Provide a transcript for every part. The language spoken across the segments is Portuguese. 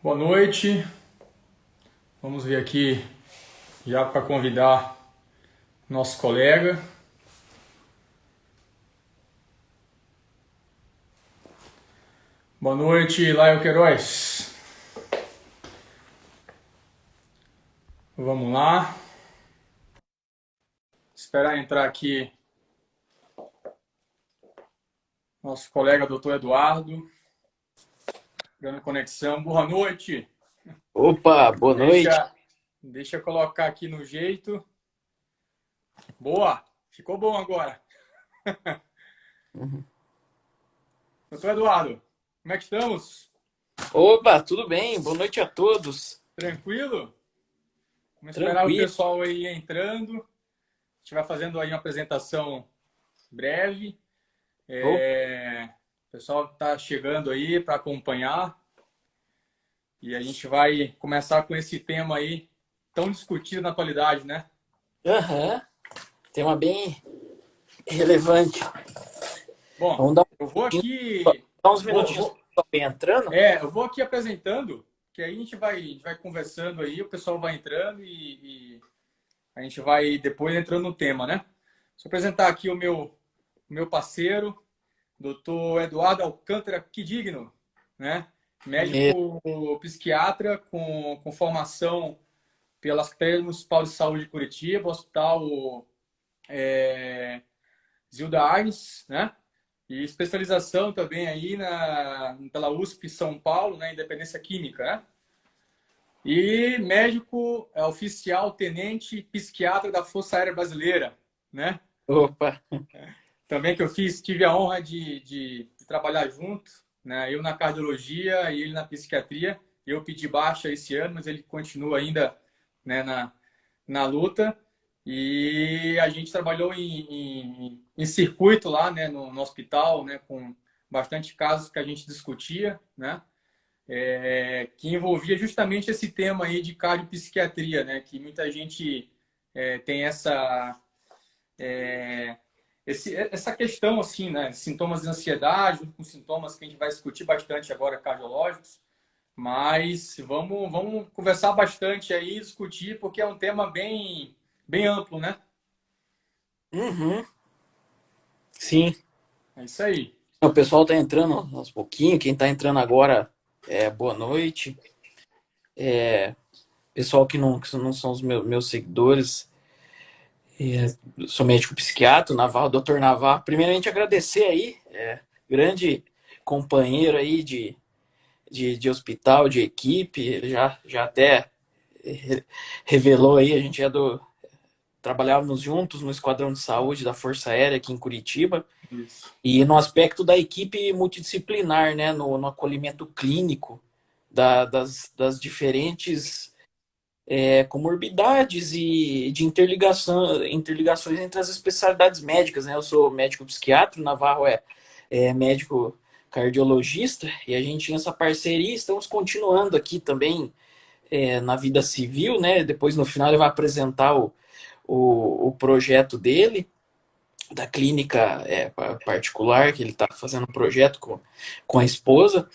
Boa noite. Vamos ver aqui já para convidar nosso colega. Boa noite, Laio Queiroz. Vamos lá. Esperar entrar aqui nosso colega Dr. Eduardo. Dando conexão. Boa noite. Opa, boa noite. Deixa eu colocar aqui no jeito. Boa. Ficou bom agora. Dr. Eduardo, como é que estamos? Opa, tudo bem? Boa noite a todos. Tranquilo? Vamos esperar o Tranquilo. pessoal aí entrando. A gente vai fazendo aí uma apresentação breve. O pessoal está chegando aí para acompanhar. E a gente vai começar com esse tema aí tão discutido na atualidade, né? Aham. Tema bem relevante. Bom, Vamos dar eu vou pouquinho, aqui. dar uns minutinhos para o entrando. Eu vou aqui apresentando, que aí a gente vai conversando aí, o pessoal vai entrando e a gente vai depois entrando no tema, né? Deixa eu apresentar aqui o meu parceiro, Dr. Eduardo Alcântara Quidigno, né? E- Médico psiquiatra com formação pela Secretaria Municipal de Saúde de Curitiba, Hospital Zilda Arnes, né? E especialização também aí pela USP São Paulo, né? Independência Química, né? E médico oficial, tenente, psiquiatra da Força Aérea Brasileira, né? Opa, Também que tive a honra de trabalhar junto, né? Eu na cardiologia e ele na psiquiatria. Eu pedi baixa esse ano, mas ele continua ainda, né, na luta. E a gente trabalhou em circuito lá, né, no hospital, né, com bastante casos que a gente discutia, né? Que envolvia justamente esse tema aí de cardiopsiquiatria, né? Que muita gente tem essa questão, assim, né? Sintomas de ansiedade, com sintomas que a gente vai discutir bastante agora, cardiológicos. Mas vamos conversar bastante aí, discutir, porque é um tema bem amplo, né? uhum. Sim. É isso aí. O pessoal está entrando aos pouquinhos. Quem está entrando agora, boa noite. Pessoal que não são os meus seguidores, sou médico psiquiatra, Navarro, Dr. Navarro. Primeiramente, agradecer aí, grande companheiro aí de hospital, de equipe. Ele já até revelou aí, a gente trabalhávamos juntos no Esquadrão de Saúde da Força Aérea aqui em Curitiba, Isso. e no aspecto da equipe multidisciplinar, né, no acolhimento clínico das diferentes comorbidades e de interligações entre as especialidades médicas, né? Eu sou médico psiquiatra, o Navarro é médico cardiologista, e a gente tinha essa parceria e estamos continuando aqui também na vida civil, né? Depois, no final, ele vai apresentar o projeto dele, da clínica particular, que ele está fazendo um projeto com a esposa.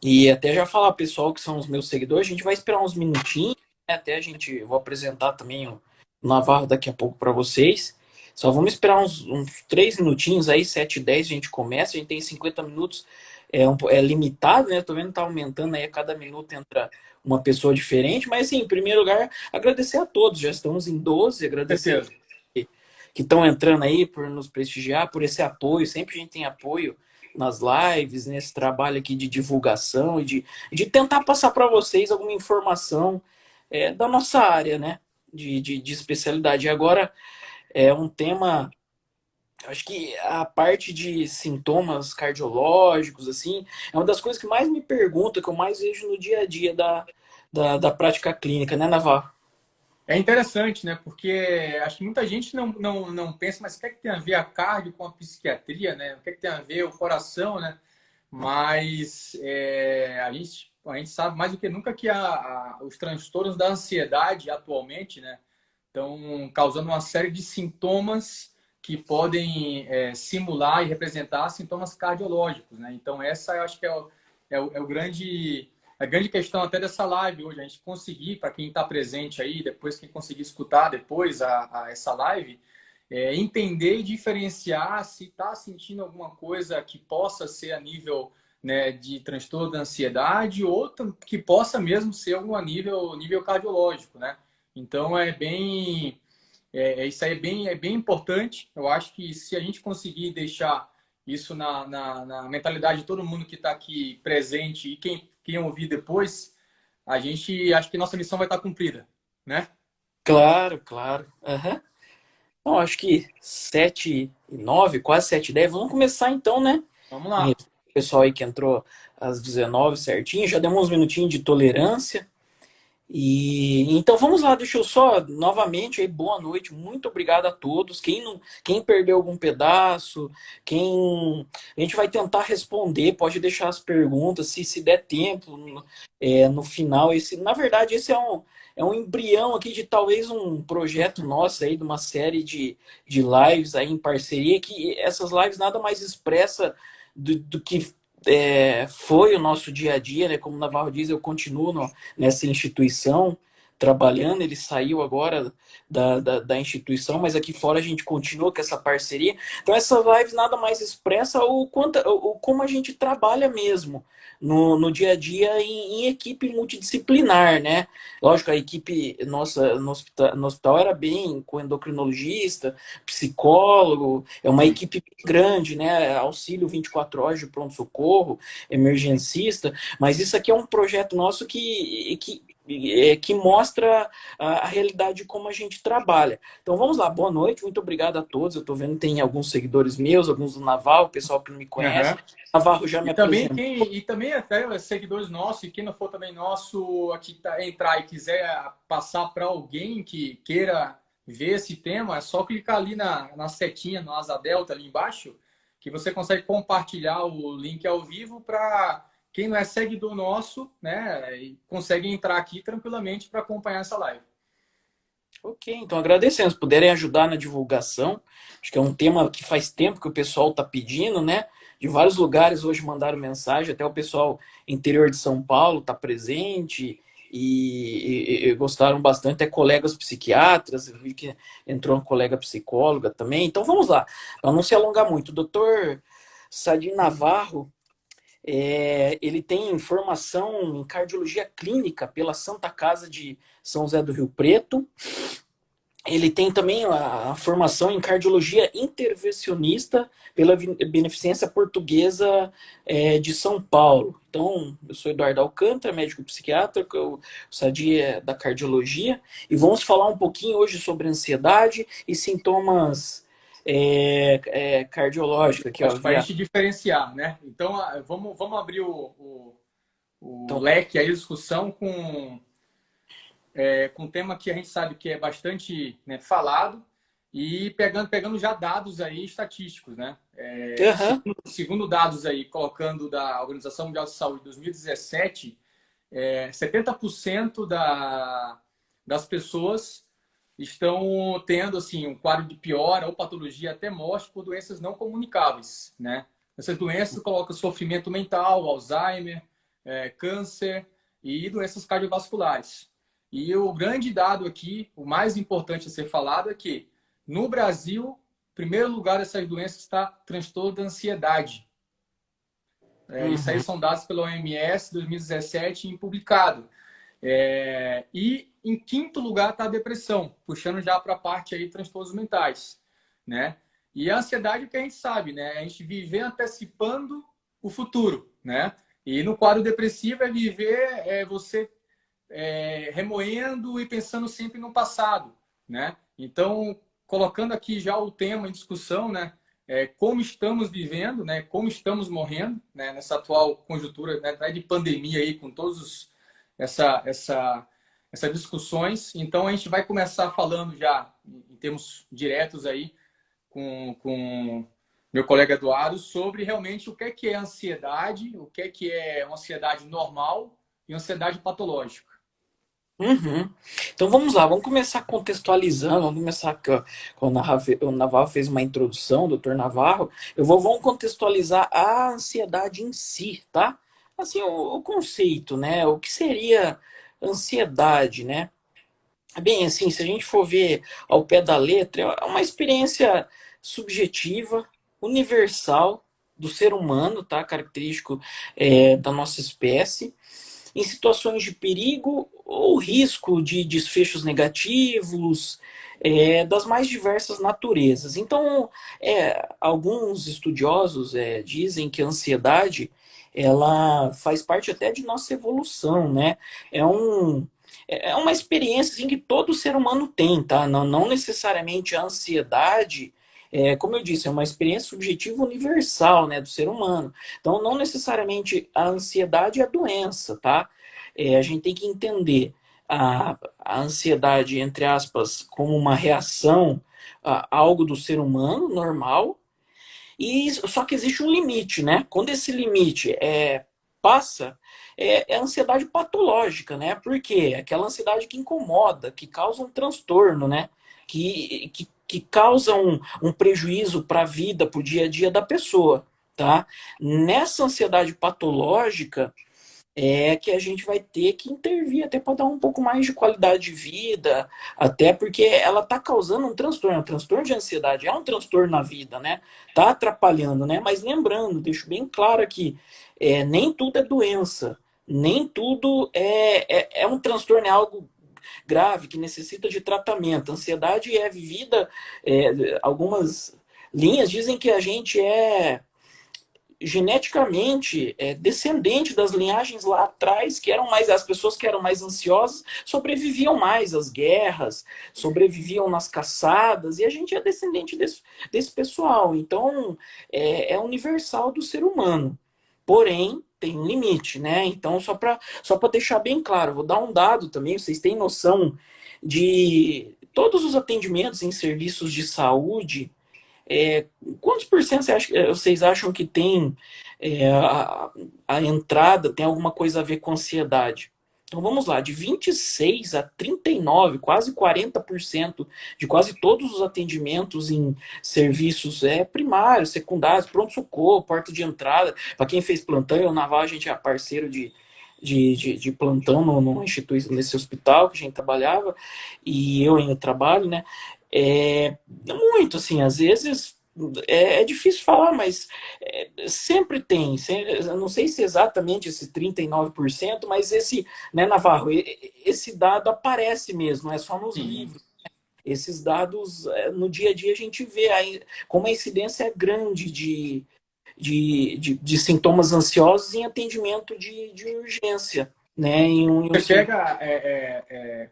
E até já falar, pessoal, que são os meus seguidores, a gente vai esperar uns minutinhos, né? Até vou apresentar também o Navarro daqui a pouco para vocês. Só vamos esperar uns 3 minutinhos aí, 7 e 10 a gente começa, a gente tem 50 minutos, é limitado, né? Tô vendo que tá aumentando aí, a cada minuto entra uma pessoa diferente, mas sim, em primeiro lugar, agradecer a todos, já estamos em 12, Com agradecer certeza. que estão entrando aí por nos prestigiar, por esse apoio, sempre a gente tem apoio nas lives, nesse trabalho aqui de divulgação e de tentar passar para vocês alguma informação da nossa área, né, de especialidade. E agora é um tema, acho que a parte de sintomas cardiológicos, assim, é uma das coisas que mais me perguntam, que eu mais vejo no dia a dia da prática clínica, né, Navarro? É interessante, né? Porque acho que muita gente não pensa, mas o que é que tem a ver a cardio com a psiquiatria, né? O que é que tem a ver o coração, né? Mas a gente sabe mais do que nunca que os transtornos da ansiedade atualmente, né? Estão causando uma série de sintomas que podem simular e representar sintomas cardiológicos, né? Então, essa eu acho que é o grande a grande questão até dessa live hoje, a gente conseguir, para quem está presente aí, depois quem conseguir escutar depois essa live, entender e diferenciar se está sentindo alguma coisa que possa ser a nível, né, de transtorno da ansiedade ou que possa mesmo ser algum nível cardiológico, né? Então isso aí é bem importante. Eu acho que se a gente conseguir deixar isso na mentalidade de todo mundo que está aqui presente e quem ouvir depois, acho que nossa missão vai estar cumprida, né? Claro, claro. Aham. Então, acho que 7h09, quase 7h10. Vamos começar então, né? Vamos Em lá. respeito ao pessoal aí que entrou às 19 certinho, já demos uns minutinhos de tolerância. E então vamos lá, deixa eu só novamente aí, boa noite, muito obrigado a todos. Quem perdeu algum pedaço, a gente vai tentar responder, pode deixar as perguntas, se der tempo, no final. Na verdade, esse é um embrião aqui de talvez um projeto nosso aí, de uma série de lives aí em parceria, que essas lives nada mais expressa do que foi o nosso dia a dia, né? Como o Navarro diz, eu continuo nessa instituição trabalhando, ele saiu agora da instituição, mas aqui fora a gente continua com essa parceria. Então essas lives nada mais expressa como a gente trabalha mesmo no dia a dia em equipe multidisciplinar, né? Lógico, a equipe nossa no hospital era bem com endocrinologista, psicólogo, é uma equipe grande, né? Auxílio 24 horas de pronto-socorro, emergencista, mas isso aqui é um projeto nosso que mostra a realidade de como a gente trabalha. Então vamos lá, boa noite, muito obrigado a todos. Eu estou vendo que tem alguns seguidores meus, alguns do Naval, o pessoal que não me conhece. Uhum. Navarro já me apresentou. E também até seguidores nossos, e quem não for também nosso aqui entrar e quiser passar para alguém que queira ver esse tema, é só clicar ali na setinha, no asa delta ali embaixo, que você consegue compartilhar o link ao vivo para quem não é seguidor nosso, né, e consegue entrar aqui tranquilamente para acompanhar essa live. Ok, então agradecemos. Se puderem ajudar na divulgação, acho que é um tema que faz tempo que o pessoal está pedindo, né? De vários lugares hoje mandaram mensagem, até o pessoal interior de São Paulo está presente e gostaram bastante, até colegas psiquiatras, eu vi que entrou uma colega psicóloga também. Então vamos lá, para não se alongar muito. O doutor Sadim Navarro, ele tem formação em cardiologia clínica pela Santa Casa de São José do Rio Preto. Ele tem também a formação em cardiologia intervencionista pela Beneficência Portuguesa de São Paulo. Então, eu sou Eduardo Alcântara, médico psiquiatra, o Sadi é da cardiologia, e vamos falar um pouquinho hoje sobre ansiedade e sintomas cardiológicos. Aqui, ó, Acho que para a gente diferenciar, né? Então, vamos abrir o então, leque aí, a discussão com um tema que a gente sabe que é bastante, né, falado e pegando já dados aí estatísticos, né? uhum, Segundo dados aí, colocando da Organização Mundial de Saúde 2017, 70% das pessoas estão tendo assim um quadro de piora ou patologia até morte por doenças não comunicáveis, né? Essas doenças colocam sofrimento mental, Alzheimer, câncer e doenças cardiovasculares. E o grande dado aqui, o mais importante a ser falado, é que no Brasil, em primeiro lugar dessas doenças está transtorno da ansiedade. Isso aí uhum, são dados pela OMS 2017 e publicado. E em quinto lugar está a depressão, puxando já para a parte aí de transtornos mentais, né? E a ansiedade, o que a gente sabe, né? A gente viver antecipando o futuro, né? E no quadro depressivo você remoendo e pensando sempre no passado, né? Então, colocando aqui já o tema em discussão, né? Como estamos vivendo, né? Como estamos morrendo, né? Nessa atual conjuntura, né? De pandemia aí, com todos essas discussões. Então, a gente vai começar falando já em termos diretos aí com meu colega Eduardo sobre realmente o que é ansiedade, o que é uma ansiedade normal e ansiedade patológica. uhum. Então vamos lá, vamos começar contextualizando, vamos começar com o Navarro fez uma introdução, o doutor Navarro. Vamos contextualizar a ansiedade em si, tá? assim, o conceito, né? O que seria ansiedade, né? Bem, assim, se a gente for ver ao pé da letra, é uma experiência subjetiva, universal do ser humano, tá? Característico da nossa espécie, em situações de perigo ou risco de desfechos negativos, das mais diversas naturezas. Então, alguns estudiosos dizem que a ansiedade ela faz parte até de nossa evolução, né? É um é uma experiência assim, que todo ser humano tem, tá? Não necessariamente a ansiedade, como eu disse, é uma experiência subjetiva universal, né, do ser humano. Então, não necessariamente a ansiedade é a doença, tá? A gente tem que entender a ansiedade, entre aspas, como uma reação a algo do ser humano normal, e só que existe um limite, né? Quando esse limite passa, é ansiedade patológica, né? Porque é aquela ansiedade que incomoda, que causa um transtorno, né? Que causa um prejuízo para a vida, para o dia a dia da pessoa, tá? Nessa ansiedade patológica, que a gente vai ter que intervir até para dar um pouco mais de qualidade de vida, até porque ela está causando um transtorno. Um transtorno de ansiedade é um transtorno na vida, né? Tá atrapalhando, né? Mas lembrando, deixo bem claro aqui, nem tudo é doença, nem tudo é um transtorno, é algo grave que necessita de tratamento. A ansiedade é vivida, algumas linhas dizem que a gente geneticamente descendente das linhagens lá atrás, que eram mais, as pessoas que eram mais ansiosas sobreviviam mais às guerras, sobreviviam nas caçadas, e a gente é descendente desse pessoal. Então, é universal do ser humano. Porém, tem um limite, né? Então, só para deixar bem claro, vou dar um dado também, vocês têm noção de todos os atendimentos em serviços de saúde, quantos por cento vocês acham que tem a entrada, tem alguma coisa a ver com ansiedade? Então vamos lá, de 26 a 39, quase 40% de quase todos os atendimentos em serviços primários, secundários, pronto-socorro, porta de entrada. Para quem fez plantão, eu Naval, a gente é parceiro de plantão no instituto, nesse hospital que a gente trabalhava, e eu ainda trabalho, né? É, muito, assim, às vezes é difícil falar, mas sempre tem. Eu não sei se é exatamente esse 39%, mas esse, né, Navarro, esse dado aparece mesmo, é só nos Sim. livros. Esses dados, no dia a dia, a gente vê aí como a incidência é grande de sintomas ansiosos em atendimento de urgência, né, em um Você serviço. pega,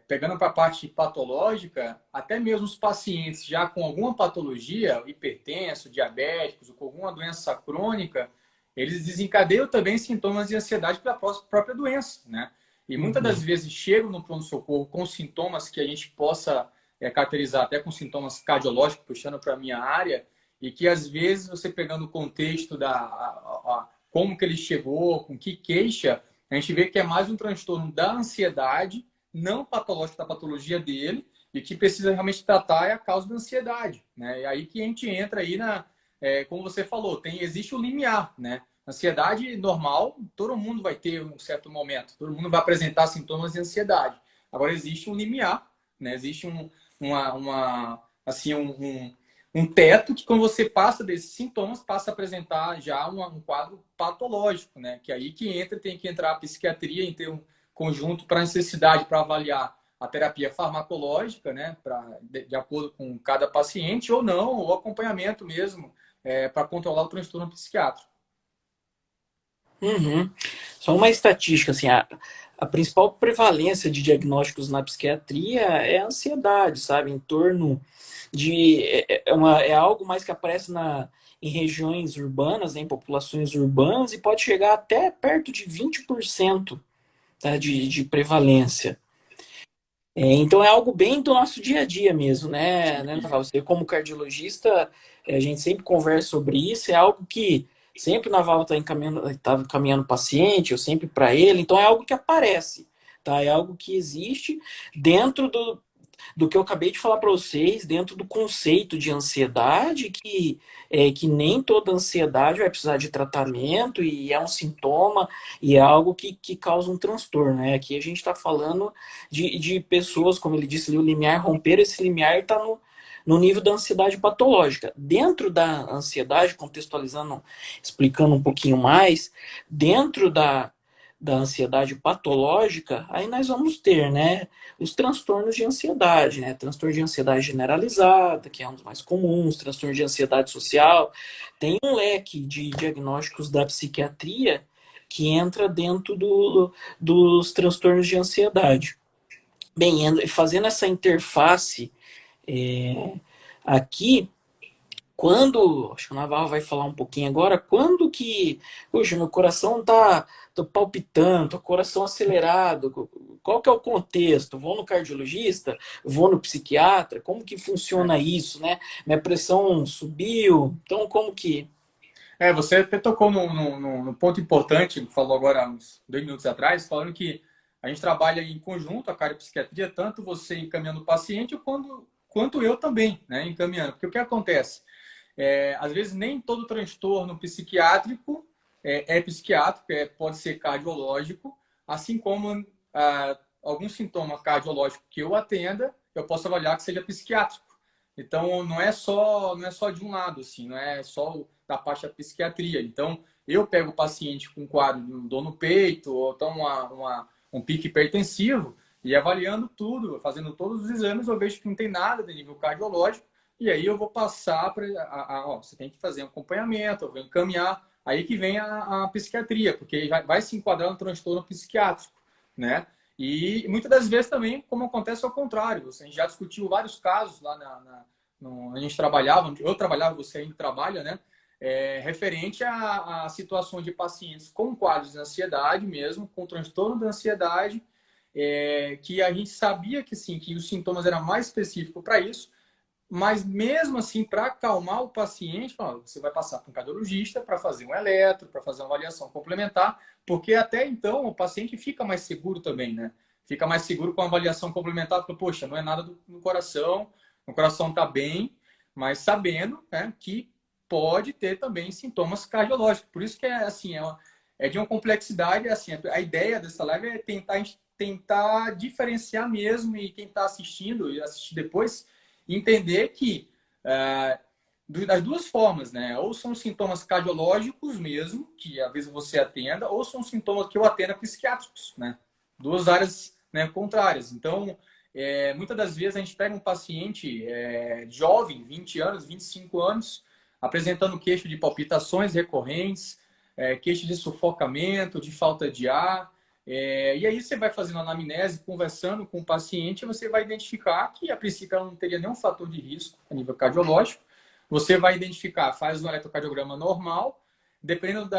pegando para a parte patológica, até mesmo os pacientes já com alguma patologia, hipertenso, diabéticos, ou com alguma doença crônica, eles desencadeiam também sintomas de ansiedade pela própria doença, né? E muitas das Uhum. vezes chegam no pronto-socorro com sintomas que a gente possa caracterizar até com sintomas cardiológicos, puxando para a minha área, e que às vezes você pegando o contexto como que ele chegou, com que queixa, a gente vê que é mais um transtorno da ansiedade, não patológico da patologia dele, e que precisa realmente tratar é a causa da ansiedade, né? E aí que a gente entra aí como você falou, existe o limiar, né? Ansiedade normal, todo mundo vai ter um certo momento, todo mundo vai apresentar sintomas de ansiedade. Agora existe um limiar, né? Existe assim, um teto que quando você passa desses sintomas, passa a apresentar já um quadro patológico, né? Que aí que tem que entrar a psiquiatria em ter um conjunto para necessidade, para avaliar a terapia farmacológica, né? De acordo com cada paciente, ou não, ou acompanhamento mesmo, para controlar o transtorno psiquiátrico. Uhum. Só uma estatística, assim, a principal prevalência de diagnósticos na psiquiatria é a ansiedade, sabe? Em torno de. É algo mais que aparece em regiões urbanas, né, em populações urbanas, e pode chegar até perto de 20%, tá, de prevalência. Então é algo bem do nosso dia a dia mesmo, né, Sim. Naval? Você, como cardiologista, a gente sempre conversa sobre isso, é algo que sempre o Naval tá encaminhando paciente, eu sempre para ele, então é algo que aparece, tá? É algo que existe dentro do que eu acabei de falar para vocês, dentro do conceito de ansiedade, que nem toda ansiedade vai precisar de tratamento e é um sintoma e é algo que causa um transtorno, né? Aqui a gente está falando de pessoas, como ele disse ali, o limiar romper, esse limiar está no nível da ansiedade patológica. Dentro da ansiedade, contextualizando, explicando um pouquinho mais, dentro da ansiedade patológica, aí nós vamos ter, né, os transtornos de ansiedade, né, transtorno de ansiedade generalizada, que é um dos mais comuns, transtorno de ansiedade social, tem um leque de diagnósticos da psiquiatria que entra dentro dos transtornos de ansiedade. Bem, fazendo essa interface é, aqui, quando, acho que o Navarro vai falar um pouquinho agora, quando que, poxa, meu coração tá palpitando, o coração acelerado, qual que é o contexto? Vou no cardiologista? Vou no psiquiatra? Como que funciona isso, né? Minha pressão subiu, então como que... Você até tocou no ponto importante, falou agora uns 2 minutos atrás, falando que a gente trabalha em conjunto, a psiquiatria, tanto você encaminhando o paciente quanto eu também, né, encaminhando. Porque o que acontece? Às vezes nem todo transtorno psiquiátrico é psiquiátrico, pode ser cardiológico, assim como algum sintoma cardiológico que eu atenda, eu posso avaliar que seja psiquiátrico. Então, não é só de um lado, assim, não é só da parte da psiquiatria. Então, eu pego o paciente com quadro de dor no peito, ou então um pique hipertensivo, e avaliando tudo, fazendo todos os exames, eu vejo que não tem nada de nível cardiológico, e aí eu vou passar para... Você tem que fazer um acompanhamento, eu vou encaminhar, aí que vem a psiquiatria, porque vai se enquadrar no transtorno psiquiátrico, né? E muitas das vezes também, como acontece ao contrário, a gente já discutiu vários casos lá a gente trabalhava, eu trabalhava, você ainda trabalha, né? Referente a situações de pacientes com quadros de ansiedade mesmo, com transtorno da ansiedade, que a gente sabia que sim, que os sintomas eram mais específicos para isso, mas mesmo assim, para acalmar o paciente, você vai passar para um cardiologista para fazer um eletro, para fazer uma avaliação complementar, porque até então o paciente fica mais seguro também, né? Fica mais seguro com a avaliação complementar, porque, poxa, não é nada no coração, o coração está bem, mas sabendo, né, que pode ter também sintomas cardiológicos. Por isso que assim, é de uma complexidade, assim, a ideia dessa live é tentar diferenciar mesmo, e quem está assistindo e assistir depois entender que das duas formas, né? Ou são sintomas cardiológicos mesmo, que às vezes você atenda, ou são sintomas que eu atendo psiquiátricos, né? Duas áreas, né, contrárias. Então, muitas das vezes a gente pega um paciente jovem, 20 anos, 25 anos, apresentando queixa de palpitações recorrentes, queixa de sufocamento, de falta de ar, e aí você vai fazendo anamnese, conversando com o paciente, você vai identificar que a princípio ela não teria nenhum fator de risco a nível cardiológico. Você vai identificar, faz um eletrocardiograma normal, dependendo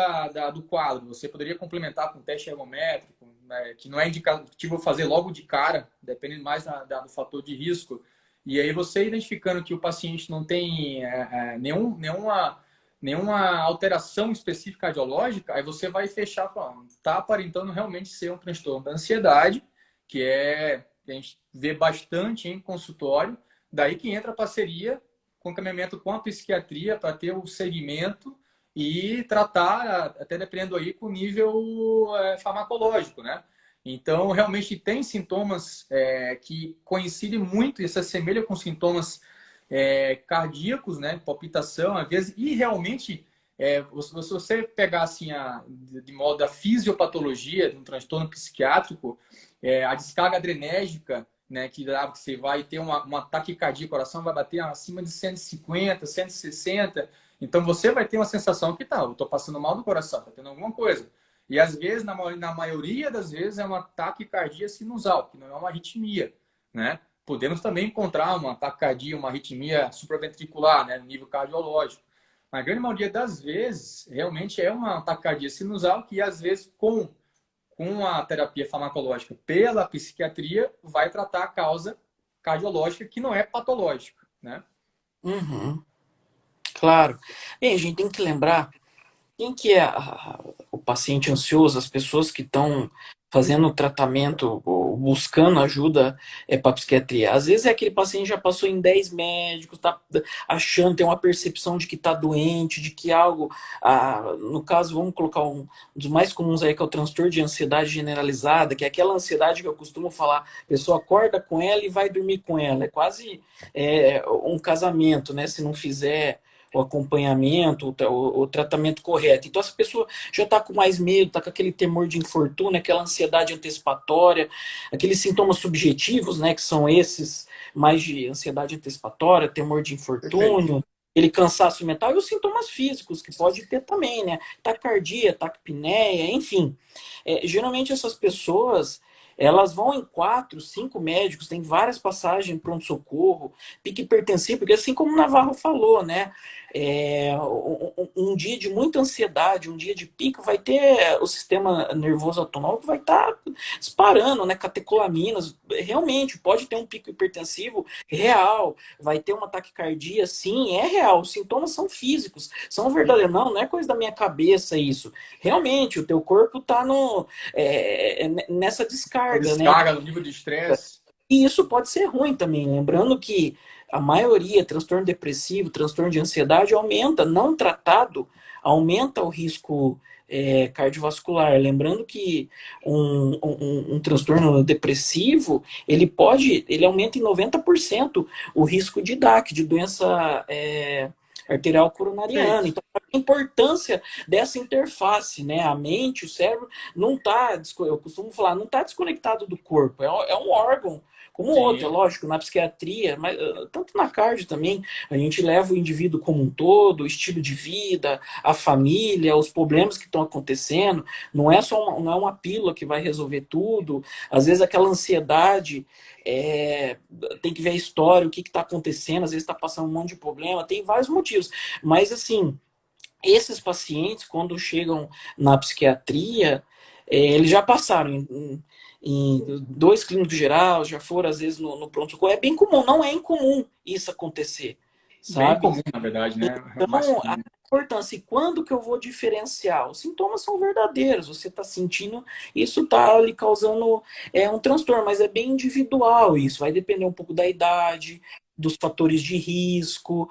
do quadro, você poderia complementar com um teste ergométrico, né, que não é indicativo fazer logo de cara, dependendo mais do fator de risco. E aí você identificando que o paciente não tem nenhuma alteração específica cardiológica, aí você vai fechar falando, está aparentando realmente ser um transtorno da ansiedade, que a gente vê bastante em consultório, daí que entra a parceria com encaminhamento com a psiquiatria para ter o segmento e tratar, até dependendo aí, com o nível farmacológico, né? Então, realmente tem sintomas que coincidem muito e se assemelham com sintomas cardíacos, né? Palpitação, às vezes, e realmente, se você pegar assim, de modo da fisiopatologia de um transtorno psiquiátrico, a descarga adrenérgica, né, que você vai ter uma taquicardia, o coração vai bater acima de 150, 160, então você vai ter uma sensação que eu estou passando mal do coração, está tendo alguma coisa. E às vezes, na maioria das vezes, é uma taquicardia sinusal, que não é uma arritmia, né? Podemos também encontrar uma taquicardia, uma arritmia supraventricular, né, no nível cardiológico. Na grande maioria das vezes, realmente é uma taquicardia sinusal que, às vezes, com a terapia farmacológica pela psiquiatria, vai tratar a causa cardiológica que não é patológica, né? Uhum, claro. Bem, a gente tem que lembrar Quem que é o paciente ansioso, as pessoas que estão fazendo tratamento ou buscando ajuda para psiquiatria? Às vezes é aquele paciente que já passou em 10 médicos, está achando, tem uma percepção de que está doente, de que algo, no caso, vamos colocar um dos mais comuns aí, que é o transtorno de ansiedade generalizada, que é aquela ansiedade que eu costumo falar, a pessoa acorda com ela e vai dormir com ela. É quase um casamento, né? Se não fizer o acompanhamento, o tratamento correto. Então, essa pessoa já está com mais medo, está com aquele temor de infortúnio, aquela ansiedade antecipatória, aqueles sintomas subjetivos, né, que são esses, mais de ansiedade antecipatória, temor de Perfeito. infortúnio, aquele cansaço mental e os sintomas físicos, que pode ter também, né? Taquicardia, taquipneia, enfim. Geralmente essas pessoas, elas vão em 4, 5 médicos, tem várias passagens pronto-socorro, pique hipertensivo, porque assim como o Navarro falou, né? Um dia de muita ansiedade, um dia de pico, vai ter o sistema nervoso autonômico que vai estar disparando, né? Catecolaminas, realmente pode ter um pico hipertensivo real, vai ter uma taquicardia, sim, é real. Os sintomas são físicos, são verdadeiros, não é coisa da minha cabeça isso. Realmente, o teu corpo está nessa A descarga, né? descarga no nível de estresse. E isso pode ser ruim também, lembrando que a maioria, transtorno depressivo, transtorno de ansiedade, aumenta, não tratado, aumenta o risco cardiovascular. Lembrando que um transtorno depressivo, ele aumenta em 90% o risco de DAC, de doença arterial coronariana. Perfeito. Então, a importância dessa interface, né? A mente, o cérebro, não está, eu costumo falar, não está desconectado do corpo, é um órgão como outro, é Sim. lógico, na psiquiatria, mas tanto na cardio também, a gente leva o indivíduo como um todo, o estilo de vida, a família, os problemas que estão acontecendo, não é uma pílula que vai resolver tudo, às vezes aquela ansiedade, é, tem que ver a história, o que está acontecendo, às vezes está passando um monte de problema, tem vários motivos, mas assim, esses pacientes, quando chegam na psiquiatria, eles já passaram em dois clínicos gerais, já foram às vezes no pronto-socorro. É bem comum, não é incomum isso acontecer, Bem sabe? comum, na verdade, né? Mais Então, a comum. importância, e quando que eu vou diferenciar? Os sintomas são verdadeiros, você está sentindo, isso está lhe causando um transtorno, mas é bem individual isso, vai depender um pouco da idade, dos fatores de risco.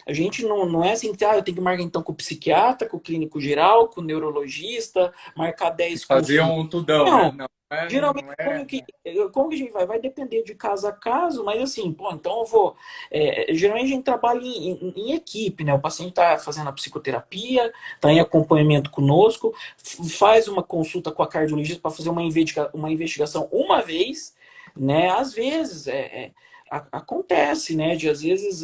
A gente não é assim que eu tenho que marcar então com o psiquiatra, com o clínico geral, com o neurologista, marcar E 10 fazer consultas. um tudão, né? Não, Não é, geralmente, não é. como que a gente vai? Vai depender de caso a caso, mas assim, pô, então eu vou. Geralmente a gente trabalha em equipe, né? O paciente está fazendo a psicoterapia, está em acompanhamento conosco, faz uma consulta com a cardiologista para fazer uma investigação uma vez, né? Às vezes acontece, né? De às vezes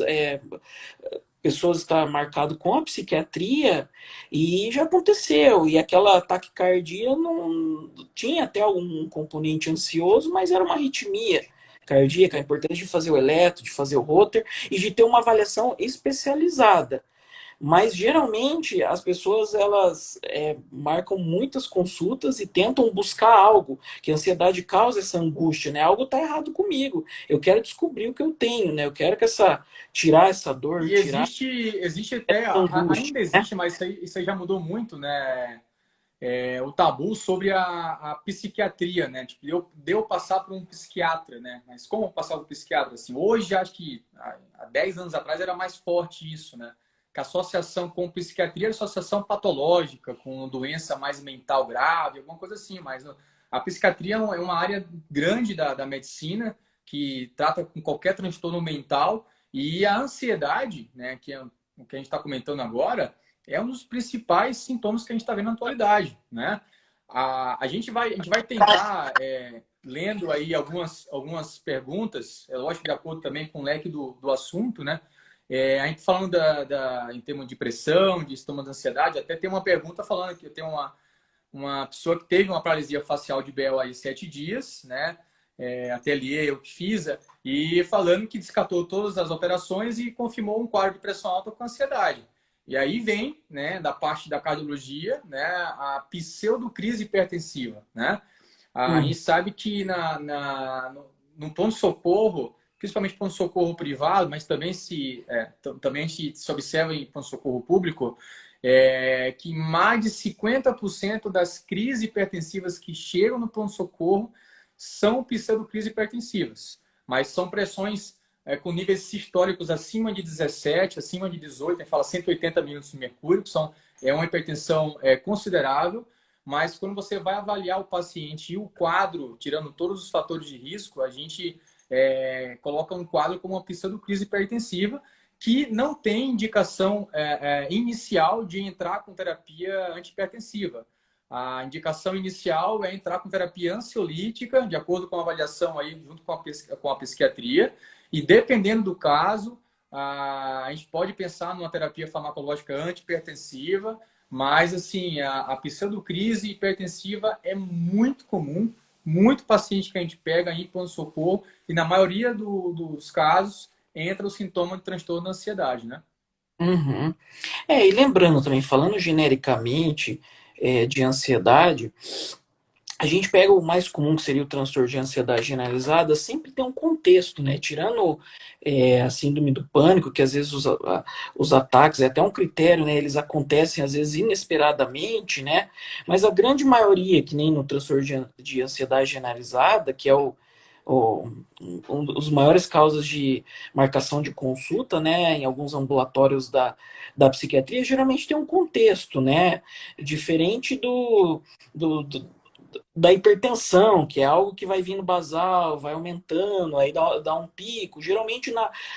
pessoas está marcado com a psiquiatria e já aconteceu. E aquela taquicardia não tinha até algum componente ansioso, mas era uma arritmia cardíaca. A importância de fazer o eletro, de fazer o Holter e de ter uma avaliação especializada. Mas geralmente as pessoas elas marcam muitas consultas e tentam buscar algo, que a ansiedade causa essa angústia, né? Algo está errado comigo. Eu quero descobrir o que eu tenho, né? Eu quero que tirar essa dor, E tirar existe até, essa angústia, ainda né? existe, mas isso aí já mudou muito, né? O tabu sobre a psiquiatria, né? Tipo, deu passar por um psiquiatra, né? Mas como passar por um psiquiatra? Assim, hoje, acho que há 10 anos atrás era mais forte isso, né? Que a associação com psiquiatria era associação patológica, com doença mais mental grave, alguma coisa assim. Mas a psiquiatria é uma área grande da medicina que trata com qualquer transtorno mental e a ansiedade, né? Que é o que a gente está comentando agora, é um dos principais sintomas que a gente está vendo na atualidade, né? A gente vai tentar, lendo aí algumas perguntas, é lógico, de acordo também com o leque do assunto, né? A gente falando em termos de pressão, de sintomas de ansiedade, até tem uma pergunta falando que tem uma pessoa que teve uma paralisia facial de Bell aí 7 dias, né? Ateliê, eu que fiz, e falando que descartou todas as operações e confirmou um quadro de pressão alta com ansiedade. E aí vem, né, da parte da cardiologia, né, a pseudocrise hipertensiva, né? A Hum. gente sabe que no pronto-socorro, principalmente pronto-socorro privado, mas também também a gente se observa em pronto-socorro público, que mais de 50% das crises hipertensivas que chegam no pronto-socorro são pseudocrises hipertensivas, mas são pressões com níveis sistólicos acima de 17, acima de 18, a gente fala 180 milímetros de mercúrio, que é uma hipertensão considerável, mas quando você vai avaliar o paciente e o quadro, tirando todos os fatores de risco, a gente coloca um quadro como uma pseudocrise hipertensiva, que não tem indicação inicial de entrar com terapia antihipertensiva. A indicação inicial é entrar com terapia ansiolítica, de acordo com a avaliação aí, junto com a psiquiatria, e dependendo do caso, a gente pode pensar numa terapia farmacológica antihipertensiva, mas assim, a pseudocrise hipertensiva é muito comum, muito paciente que a gente pega em pronto-socorro, e na maioria dos casos entra o sintoma de transtorno da ansiedade, né? Uhum. E lembrando também, falando genericamente de ansiedade, a gente pega o mais comum, que seria o transtorno de ansiedade generalizada, sempre tem um contexto, né? Tirando a síndrome do pânico, que às vezes os ataques, é até um critério, né? Eles acontecem às vezes inesperadamente, né? Mas a grande maioria, que nem no transtorno de ansiedade generalizada, que é um dos maiores causas de marcação de consulta, né, em alguns ambulatórios da psiquiatria, geralmente tem um contexto, né, diferente da hipertensão, que é algo que vai vindo basal, vai aumentando, aí dá um pico. Geralmente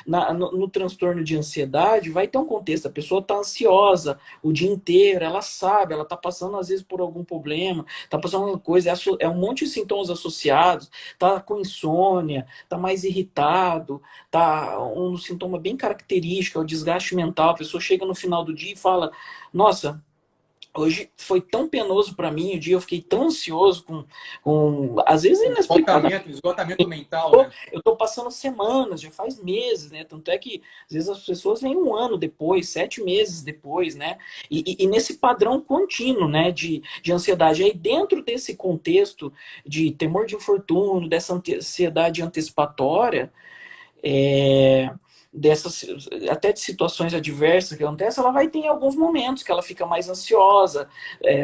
no transtorno de ansiedade vai ter um contexto, a pessoa está ansiosa o dia inteiro, ela sabe, ela está passando às vezes por algum problema, está passando alguma coisa, é um monte de sintomas associados, está com insônia, está mais irritado, tá um sintoma bem característico, é o desgaste mental, a pessoa chega no final do dia e fala, nossa, hoje foi tão penoso para mim, o dia eu fiquei tão ansioso às vezes inexplicável. Esgotamento mental, né? Eu tô passando semanas, já faz meses, né? Tanto é que às vezes as pessoas vêm um ano depois, 7 meses depois, né? E nesse padrão contínuo, né? De ansiedade. Aí dentro desse contexto de temor de infortúnio, dessa ansiedade antecipatória, é, dessas até de situações adversas que acontecem, ela vai ter em alguns momentos que ela fica mais ansiosa,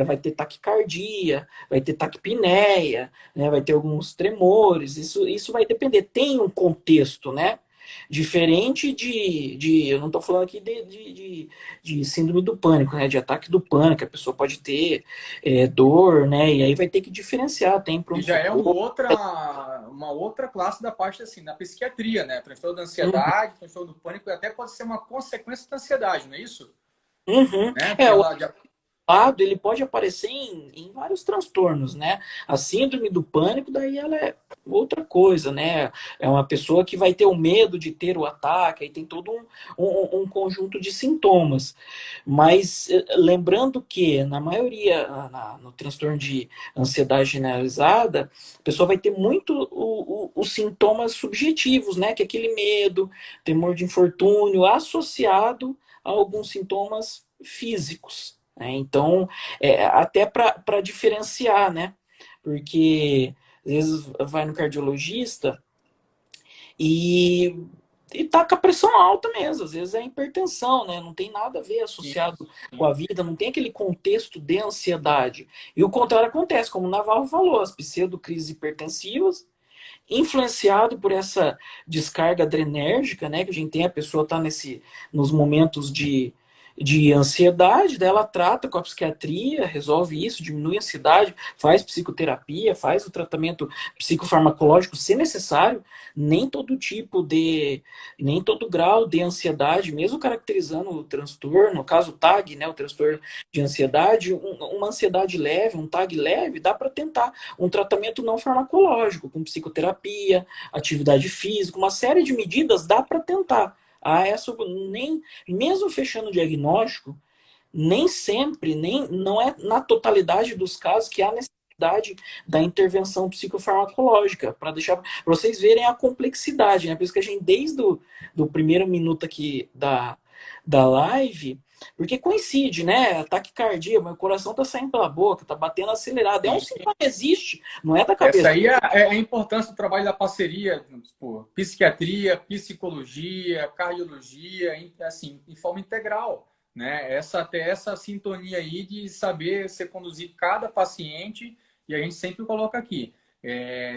vai ter taquicardia, vai ter taquipneia, né, vai ter alguns tremores, isso vai depender, tem um contexto, né? Diferente eu não estou falando aqui de síndrome do pânico, né? De ataque do pânico, a pessoa pode ter dor, né? E aí vai ter que diferenciar, tem E já é pronto-socorro. uma outra classe da parte assim, da psiquiatria, né? Transtorno da Uhum. ansiedade, transtorno do pânico, e até pode ser uma consequência da ansiedade, não é isso? Uhum. Né? O Pela, lado, ele pode aparecer em vários transtornos, né? A síndrome do pânico, daí ela é outra coisa, né? É uma pessoa que vai ter o medo de ter o ataque, aí tem todo um conjunto de sintomas. Mas lembrando que, na maioria, no transtorno de ansiedade generalizada, a pessoa vai ter muito os sintomas subjetivos, né? Que é aquele medo, temor de infortúnio, associado a alguns sintomas físicos, né? Então, até para diferenciar, né? Porque às vezes vai no cardiologista e, e tá com a pressão alta mesmo, às vezes é hipertensão, né? Não tem nada a ver sim, associado com sim. a vida, não tem aquele contexto de ansiedade. E o contrário acontece, como o Navarro falou, as pseudocrises hipertensivas, influenciado por essa descarga adrenérgica, né? Que a gente tem, a pessoa tá nos momentos de ansiedade, daí ela trata com a psiquiatria, resolve isso, diminui a ansiedade, faz psicoterapia, faz o tratamento psicofarmacológico se necessário, nem todo tipo nem todo grau de ansiedade, mesmo caracterizando o transtorno, no caso o TAG, né, o transtorno de ansiedade, uma ansiedade leve, um TAG leve, dá para tentar um tratamento não farmacológico, com psicoterapia, atividade física, uma série de medidas dá para tentar. Nem mesmo fechando o diagnóstico, nem sempre, nem não é na totalidade dos casos que há necessidade da intervenção psicofarmacológica, para deixar para vocês verem a complexidade, né? Por isso que a gente, desde do primeiro minuto aqui da live, porque coincide, né? Taquicardia, meu coração tá saindo pela boca, tá batendo acelerado. É um Sim. sintoma que existe, não é da Essa cabeça. aí é a importância do trabalho da parceria, tipo, psiquiatria, psicologia, cardiologia, assim, em forma integral. né? Até essa sintonia aí de saber ser conduzir cada paciente, e a gente sempre coloca aqui,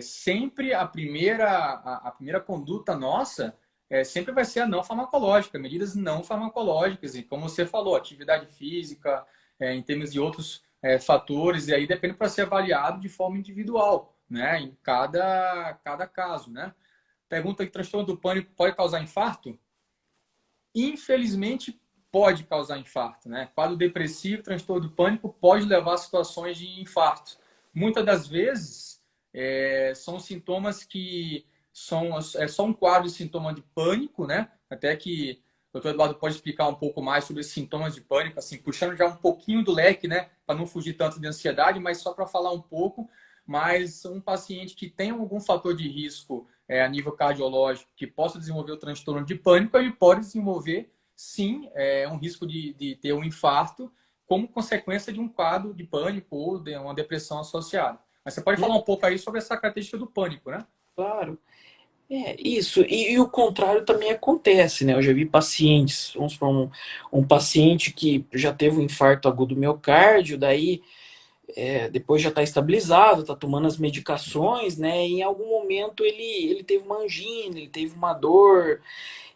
sempre a primeira conduta nossa sempre vai ser a não farmacológica, medidas não farmacológicas, e como você falou, atividade física, em termos de outros fatores, e aí depende para ser avaliado de forma individual, né? Em cada caso, né? Pergunta aqui, transtorno do pânico pode causar infarto? Infelizmente, pode causar infarto, né? Quadro depressivo, transtorno do pânico pode levar a situações de infarto. Muitas das vezes, são sintomas que é só um quadro de sintoma de pânico, né? Até que o doutor Eduardo pode explicar um pouco mais sobre os sintomas de pânico, assim, puxando já um pouquinho do leque, né? Para não fugir tanto de ansiedade, mas só para falar um pouco. Mas um paciente que tem algum fator de risco a nível cardiológico que possa desenvolver o transtorno de pânico, ele pode desenvolver, sim, um risco de ter um infarto como consequência de um quadro de pânico ou de uma depressão associada. Mas você pode falar um pouco aí sobre essa característica do pânico, né? Claro. Isso. E o contrário também acontece, né? Eu já vi pacientes, vamos supor, um paciente que já teve um infarto agudo do miocárdio, daí depois já está estabilizado, está tomando as medicações, né? E em algum momento ele teve uma angina, ele teve uma dor,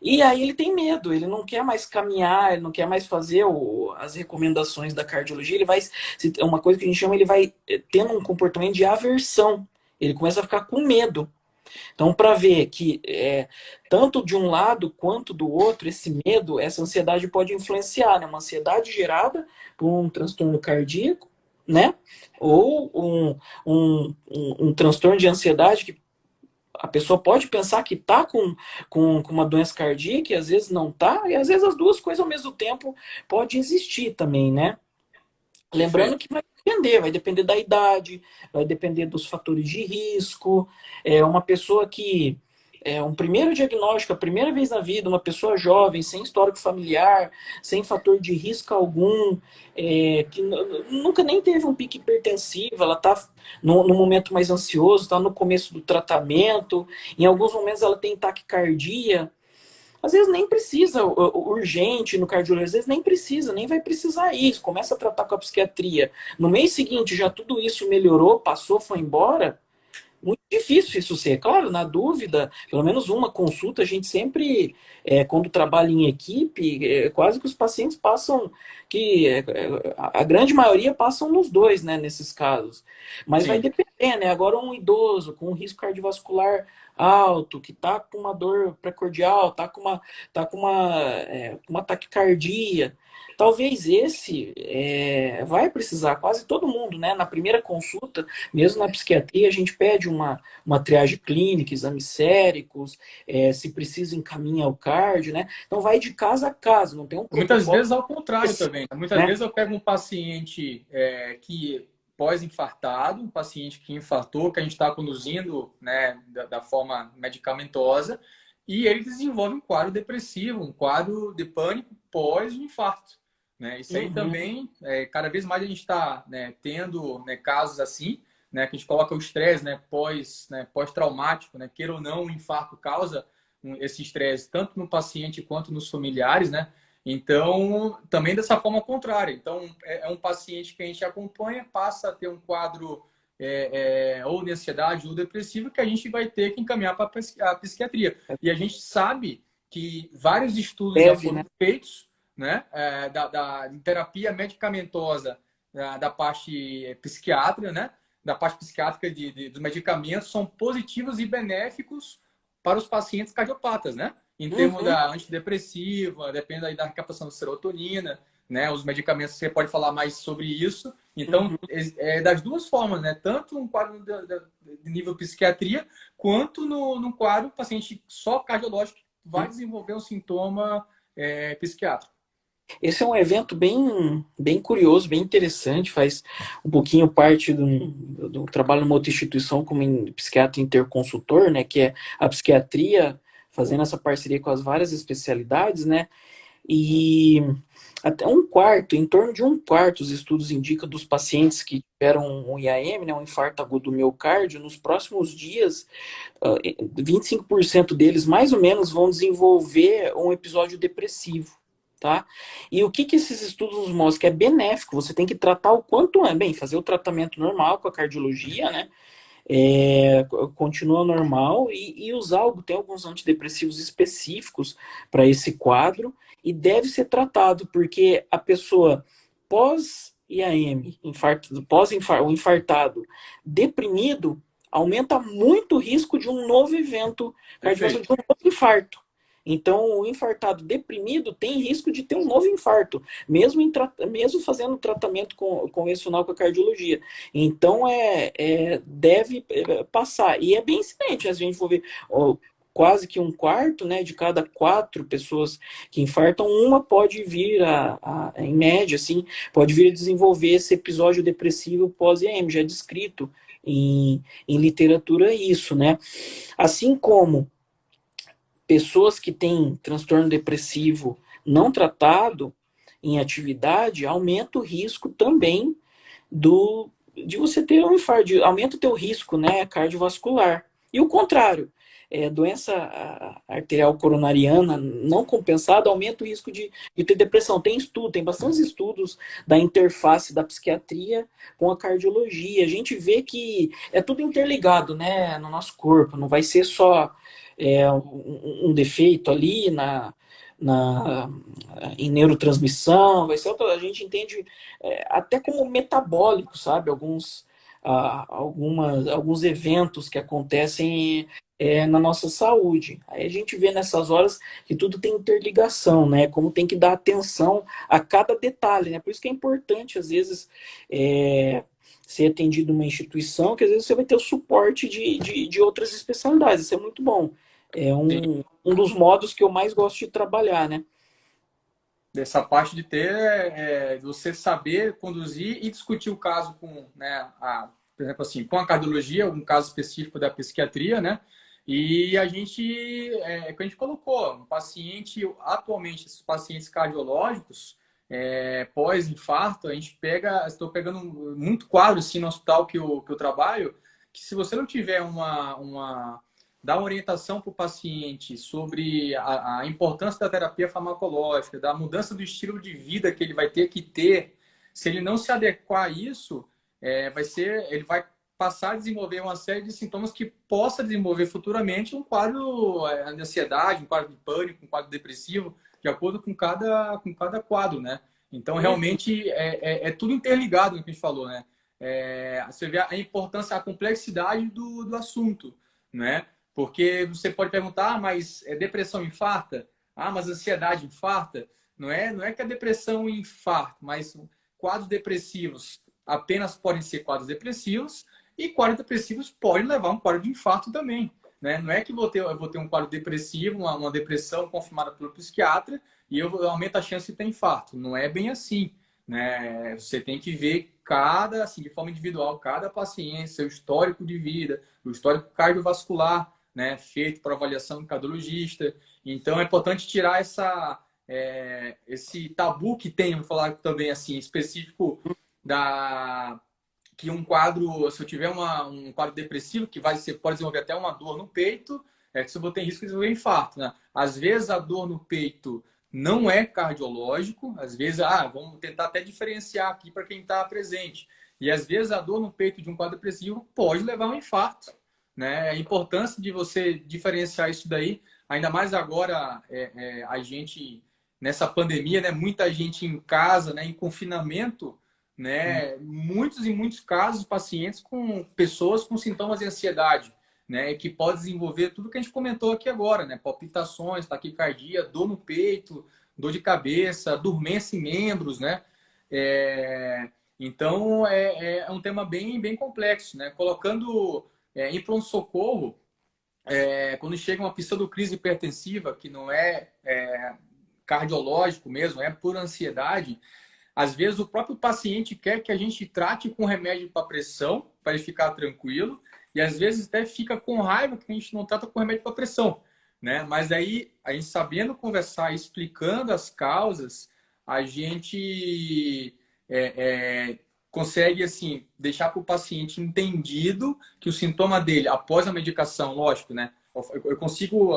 e aí ele tem medo, ele não quer mais caminhar, ele não quer mais fazer as recomendações da cardiologia, ele vai, uma coisa que a gente chama, ele vai tendo um comportamento de aversão, ele começa a ficar com medo. Então, para ver que tanto de um lado quanto do outro, esse medo, essa ansiedade pode influenciar, né? Uma ansiedade gerada por um transtorno cardíaco, né? Ou um transtorno de ansiedade que a pessoa pode pensar que está com uma doença cardíaca e às vezes não está, e às vezes as duas coisas ao mesmo tempo pode existir também, né? Lembrando Perfeito. que vai depender da idade, vai depender dos fatores de risco. Uma pessoa que um primeiro diagnóstico, a primeira vez na vida, uma pessoa jovem, sem histórico familiar, sem fator de risco algum, que nunca nem teve um pico hipertensivo, ela está no momento mais ansioso, está no começo do tratamento, em alguns momentos ela tem taquicardia. Às vezes nem precisa urgente no cardiologista, às vezes nem precisa, nem vai precisar isso. Começa a tratar com a psiquiatria. No mês seguinte já tudo isso melhorou, passou, foi embora. Muito difícil isso ser. Claro, na dúvida, pelo menos uma consulta, a gente sempre, quando trabalha em equipe, quase que os pacientes passam, a grande maioria passam nos dois, né, nesses casos. Mas vai Sim. depender, né? Agora um idoso com um risco cardiovascular alto, que tá com uma dor precordial, tá com uma taquicardia. Talvez esse vai precisar, quase todo mundo, né? Na primeira consulta, mesmo na psiquiatria, a gente pede uma triagem clínica, exames séricos, se precisa encaminha o cardio, né? Então vai de caso a caso, não tem um Muitas protocolo vezes ao contrário específico, também. Muitas né? vezes eu pego um paciente que pós-infartado, um paciente que infartou, que a gente está conduzindo, né, da forma medicamentosa, e ele desenvolve um quadro depressivo, um quadro de pânico pós o infarto. Né? Isso aí Uhum. também, cada vez mais a gente está, né, tendo, né, casos assim, né, que a gente coloca o estresse, né, pós-traumático, né, queira ou não, o infarto causa esse estresse tanto no paciente quanto nos familiares, né? Então, também dessa forma contrária. Então, é um paciente que a gente acompanha, passa a ter um quadro ou de ansiedade ou depressivo que a gente vai ter que encaminhar para a psiquiatria. E a gente sabe que vários estudos já Deve, foram né? feitos, né, da terapia medicamentosa da parte psiquiátrica, né, da parte psiquiátrica dos medicamentos são positivos e benéficos para os pacientes cardiopatas, né? Em termos Uhum. da antidepressiva, depende aí da recaptação de serotonina, né? Os medicamentos, você pode falar mais sobre isso. Então, Uhum. das duas formas, né? Tanto um quadro de nível psiquiatria, quanto no quadro paciente só cardiológico vai desenvolver um sintoma psiquiátrico. Esse é um evento bem, bem curioso, bem interessante, faz um pouquinho parte do trabalho numa outra instituição como psiquiatra interconsultor, né, que é a psiquiatria fazendo essa parceria com as várias especialidades, né, e até um quarto, em torno de um quarto, os estudos indicam dos pacientes que tiveram um IAM, né, um infarto agudo do miocárdio, nos próximos dias, 25% deles, mais ou menos, vão desenvolver um episódio depressivo. tá? E o que que esses estudos nos mostram? Que é benéfico, você tem que tratar o quanto é. Bem, fazer o tratamento normal com a cardiologia, né? Continua normal e usar algo, tem alguns antidepressivos específicos para esse quadro e deve ser tratado, porque a pessoa pós-IAM, o infartado deprimido, aumenta muito o risco de um novo evento cardiovascular, Perfeito. de um novo infarto. Então, o infartado deprimido tem risco de ter um novo infarto, mesmo fazendo tratamento convencional com a cardiologia. Então, deve passar. E é bem incidente, a gente for ver, ó, quase que um quarto, né, de cada 4 pessoas que infartam, uma pode vir, em média, assim, pode vir a desenvolver esse episódio depressivo pós-EM, já é descrito em literatura isso, né? Assim como pessoas que têm transtorno depressivo não tratado em atividade, aumenta o risco também de você ter um infarto, aumenta o teu risco, né, cardiovascular. E o contrário, doença arterial coronariana não compensada aumenta o risco de ter depressão. Tem bastantes estudos da interface da psiquiatria com a cardiologia. A gente vê que é tudo interligado, né, no nosso corpo. Não vai ser só um defeito ali na, em neurotransmissão, vai ser outra, a gente entende até como metabólico, sabe? Alguns eventos que acontecem na nossa saúde. Aí a gente vê nessas horas que tudo tem interligação, né? Como tem que dar atenção a cada detalhe, né? Por isso que é importante, às vezes, ser atendido numa instituição, que às vezes você vai ter o suporte de outras especialidades. Isso é muito bom. É Sim. um dos modos que eu mais gosto de trabalhar, né? Dessa parte de ter você saber conduzir e discutir o caso com, né, por exemplo, assim, com a cardiologia, um caso específico da psiquiatria, né? E a gente, que a gente colocou, um paciente, atualmente, esses pacientes cardiológicos, pós-infarto, a gente estou pegando muito quadro, assim, no hospital que eu trabalho, que se você não tiver dar uma orientação para o paciente sobre a importância da terapia farmacológica, da mudança do estilo de vida que ele vai ter que ter. Se ele não se adequar a isso, ele vai passar a desenvolver uma série de sintomas que possa desenvolver futuramente um quadro de ansiedade, um quadro de pânico, um quadro depressivo, de acordo com cada quadro, né? Então, realmente, é tudo interligado no que a gente falou, né? Você vê a importância, a complexidade do assunto, né? Porque você pode perguntar, mas depressão infarta? Ah, mas ansiedade infarta? Não é que a depressão infarta, mas quadros depressivos apenas podem ser quadros depressivos e quadros depressivos podem levar a um quadro de infarto também. Né? Não é que eu vou ter um quadro depressivo, uma depressão confirmada pelo psiquiatra e eu aumento a chance de ter infarto. Não é bem assim. Né? Você tem que ver assim, de forma individual, cada paciente, seu histórico de vida, o histórico cardiovascular, né, feito por avaliação do cardiologista. Então, é importante tirar esse tabu que tem, vamos falar também assim, específico que um quadro, se eu tiver um quadro depressivo, que pode desenvolver até uma dor no peito, que se eu vou ter risco de desenvolver infarto. Né? Às vezes, a dor no peito não é cardiológico, às vezes, vamos tentar até diferenciar aqui para quem está presente. E às vezes, a dor no peito de um quadro depressivo pode levar a um infarto. Né? A importância de você diferenciar isso daí, ainda mais agora a gente nessa pandemia, né? Muita gente em casa, né? Em confinamento, né? Muitos e muitos casos pacientes com pessoas com sintomas de ansiedade, né? Que pode desenvolver tudo que a gente comentou aqui agora, né? Palpitações, taquicardia, dor no peito, dor de cabeça, dormência em membros, né? Então é um tema bem bem complexo, né? Colocando em pronto-socorro, quando chega uma pseudocrise hipertensiva, que não é cardiológico mesmo, é por ansiedade, às vezes o próprio paciente quer que a gente trate com remédio para pressão, para ele ficar tranquilo, e às vezes até fica com raiva que a gente não trata com remédio para pressão. Né? Mas aí, a gente sabendo conversar, explicando as causas, a gente consegue assim deixar para o paciente entendido que o sintoma dele, após a medicação, lógico, né? Eu consigo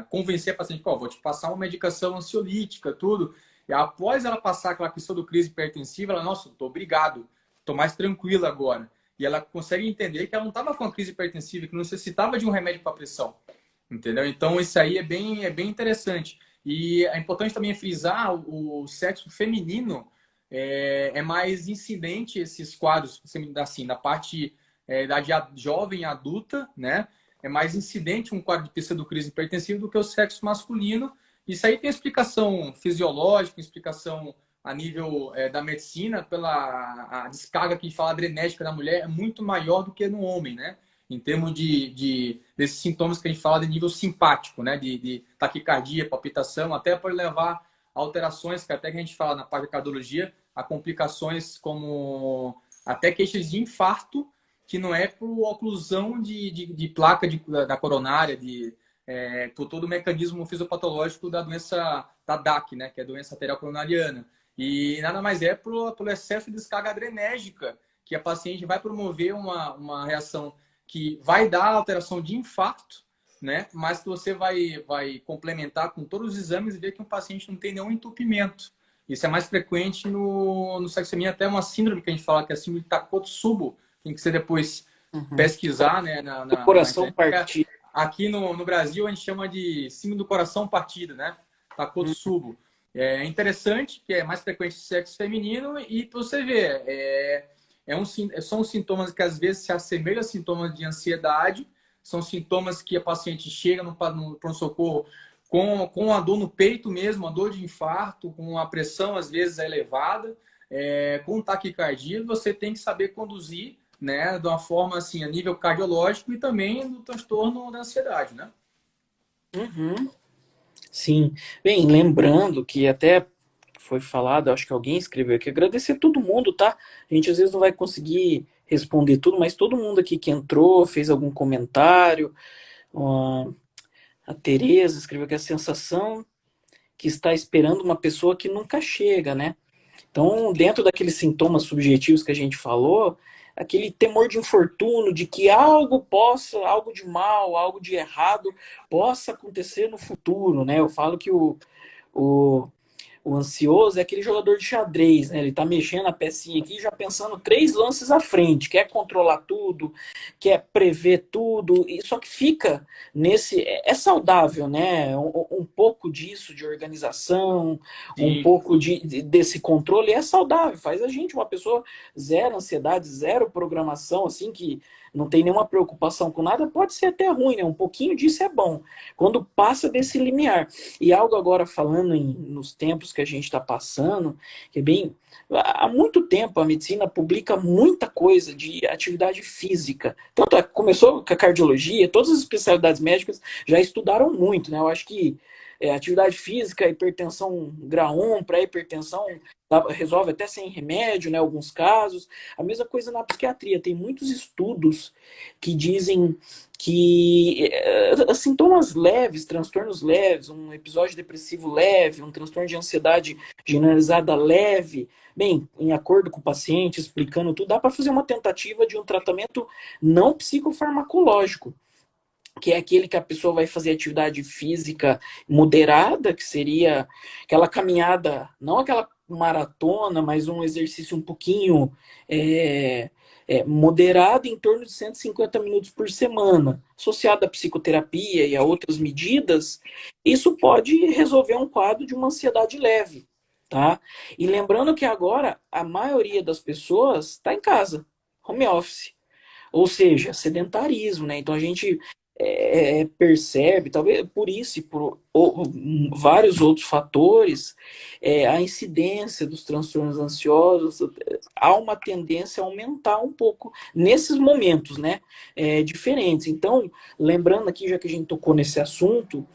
convencer a paciente, vou te passar uma medicação ansiolítica, tudo. E após ela passar aquela questão do crise hipertensiva, ela, nossa, tô obrigado, tô mais tranquila agora. E ela consegue entender que ela não estava com a crise hipertensiva, que não necessitava de um remédio para pressão. Entendeu? Então, isso aí é bem interessante. E é importante também frisar o sexo feminino é mais incidente esses quadros, assim, na parte idade jovem adulta, né? É mais incidente um quadro de pseudocrise hipertensiva do que o sexo masculino. Isso aí tem explicação fisiológica, explicação a nível da medicina, pela a descarga que a gente fala adrenérgica da mulher é muito maior do que no homem, né? Em termos desses sintomas que a gente fala de nível simpático, né? De taquicardia, palpitação, até pode levar a alterações que até que a gente fala na parte da cardiologia, a complicações como até queixas de infarto, que não é por oclusão de placa da coronária, por todo o mecanismo fisiopatológico da doença da DAC, né? Que é a doença arterial coronariana. E nada mais é pelo excesso de descarga adrenérgica, que a paciente vai promover uma reação que vai dar alteração de infarto, né? Mas que você vai complementar com todos os exames e ver que o paciente não tem nenhum entupimento. Isso é mais frequente no sexemia, até uma síndrome que a gente fala, que é a síndrome de Takotsubo, tem que você depois pesquisar, né, O coração partido. Aqui no Brasil a gente chama de síndrome do coração partido, né? Takotsubo. É interessante, que é mais frequente no sexo feminino e você vê, são sintomas que às vezes se assemelham a sintomas de ansiedade, são sintomas que a paciente chega no pronto-socorro com a dor no peito mesmo, a dor de infarto, com a pressão às vezes elevada, com taquicardia, você tem que saber conduzir, né, de uma forma assim, a nível cardiológico e também no transtorno da ansiedade, né? Uhum. Sim. Bem, lembrando que até foi falado, acho que alguém escreveu aqui, agradecer a todo mundo, tá? A gente às vezes não vai conseguir responder tudo, mas todo mundo aqui que entrou, fez algum comentário. A Tereza escreveu que a sensação que está esperando uma pessoa que nunca chega, né? Então, dentro daqueles sintomas subjetivos que a gente falou, aquele temor de infortúnio, de que algo de mal, algo de errado possa acontecer no futuro, né? Eu falo que o, o ansioso é aquele jogador de xadrez, né? Ele tá mexendo a pecinha aqui já pensando 3 lances à frente, quer controlar tudo, quer prever tudo, e só que fica nesse. É saudável, né? Um pouco disso de organização, um Sim. pouco desse controle é saudável, faz a gente uma pessoa zero ansiedade, zero programação, assim, que não tem nenhuma preocupação com nada, pode ser até ruim, né? Um pouquinho disso é bom. Quando passa desse limiar. E algo agora falando nos tempos que a gente está passando, que é bem. Há muito tempo a medicina publica muita coisa de atividade física. Tanto começou com a cardiologia, todas as especialidades médicas já estudaram muito, né? Eu acho que atividade física, hipertensão grau 1, pré-hipertensão, resolve até sem remédio, né? Alguns casos. A mesma coisa na psiquiatria. Tem muitos estudos que dizem que sintomas leves, transtornos leves, um episódio depressivo leve, um transtorno de ansiedade generalizada leve, bem, em acordo com o paciente, explicando tudo, dá para fazer uma tentativa de um tratamento não psicofarmacológico, que é aquele que a pessoa vai fazer atividade física moderada, que seria aquela caminhada, não aquela maratona, mas um exercício um pouquinho moderado, em torno de 150 minutos por semana, associado à psicoterapia e a outras medidas, isso pode resolver um quadro de uma ansiedade leve, tá? E lembrando que agora a maioria das pessoas está em casa, home office. Ou seja, sedentarismo, né? Então a gente percebe, talvez por isso e por vários outros fatores, a incidência dos transtornos ansiosos, há uma tendência a aumentar um pouco nesses momentos, né? Diferentes. Então, lembrando aqui, já que a gente tocou nesse assunto,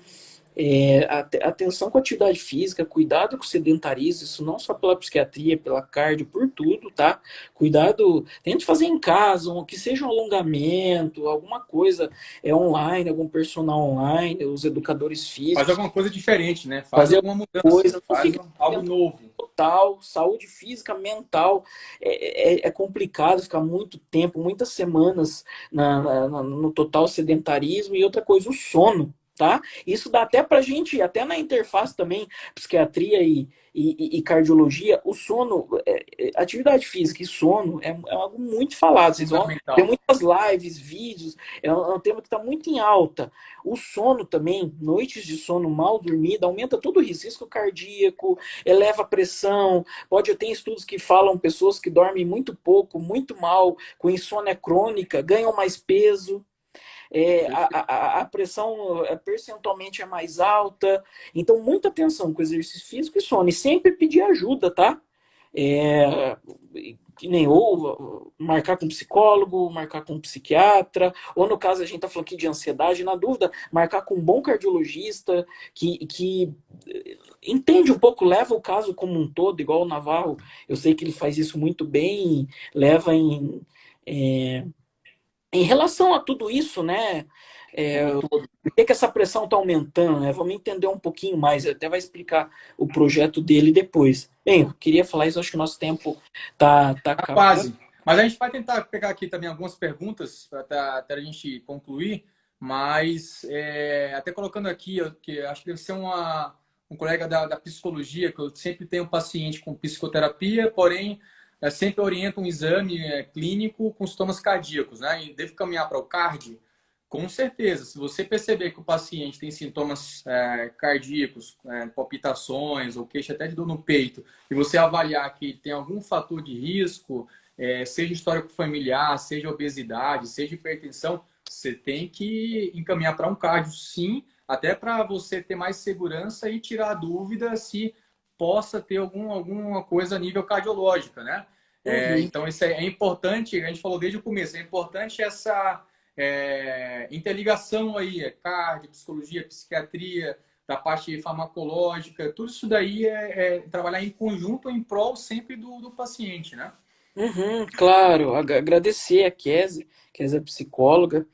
atenção com a atividade física, cuidado com o sedentarismo, isso não só pela psiquiatria, pela cardio, por tudo, tá? Cuidado, tente fazer em casa, que seja um alongamento, alguma coisa online, algum personal online, os educadores Faz físicos, alguma coisa diferente, né? Faz fazer alguma mudança, coisa, não faz fica algo novo. total, saúde física, mental, é complicado ficar muito tempo, muitas semanas no total sedentarismo, e outra coisa, o sono. tá? Isso dá até pra gente, até na interface também, psiquiatria e cardiologia, o sono, atividade física e sono é algo muito falado. Vocês vão ter Fundamental. muitas lives, vídeos, é um tema que está muito em alta. O sono também, noites de sono mal dormida, aumenta todo o risco cardíaco, eleva a pressão. Pode ter estudos que falam pessoas que dormem muito pouco, muito mal, com insônia crônica, ganham mais peso. A pressão percentualmente é mais alta. Então, muita atenção com exercício físico e sono. E sempre pedir ajuda, tá? É, que nem ou marcar com psicólogo, marcar com psiquiatra, ou no caso a gente tá falando aqui de ansiedade, na dúvida, marcar com um bom cardiologista que entende um pouco, leva o caso como um todo, igual o Navarro, eu sei que ele faz isso muito bem, leva é, em relação a tudo isso, né? Como um todo. Por que essa pressão está aumentando, né? Vamos entender um pouquinho mais. Até vai explicar o projeto dele depois. Bem, eu queria falar isso, acho que o nosso tempo tá Tá acabando. quase. Mas a gente vai tentar pegar aqui também algumas perguntas para até a gente concluir, mas até colocando aqui, que acho que deve ser um colega da psicologia, que eu sempre tenho um paciente com psicoterapia, porém, sempre oriento um exame clínico com sintomas cardíacos, né? E devo caminhar para o cardio. Com certeza, se você perceber que o paciente tem sintomas cardíacos, palpitações ou queixa até de dor no peito, e você avaliar que tem algum fator de risco, seja histórico familiar, seja obesidade, seja hipertensão, você tem que encaminhar para um cardio, sim, até para você ter mais segurança e tirar a dúvida se possa ter alguma coisa a nível cardiológica, né? Uhum, Então, isso é importante, a gente falou desde o começo, é importante essa interligação aí, cardio, psicologia, psiquiatria, da parte farmacológica, tudo isso daí é trabalhar em conjunto em prol sempre do paciente, né? uhum, claro, agradecer a Kézia é psicóloga,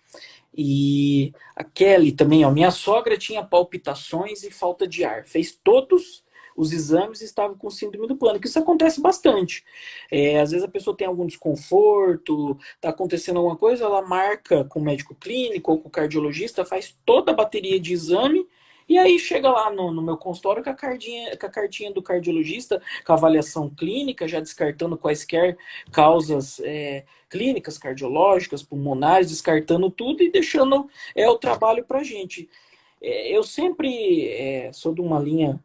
e a Kelly também, ó, minha sogra tinha palpitações e falta de ar. Fez todos os exames e estava com síndrome do pânico. Isso acontece bastante. Às vezes a pessoa tem algum desconforto, está acontecendo alguma coisa, ela marca com o médico clínico ou com o cardiologista, faz toda a bateria de exame. E aí chega lá no meu consultório com a cartinha do cardiologista, com a avaliação clínica, já descartando quaisquer causas clínicas, cardiológicas, pulmonares, descartando tudo e deixando o trabalho para a gente. Eu sempre sou de uma linha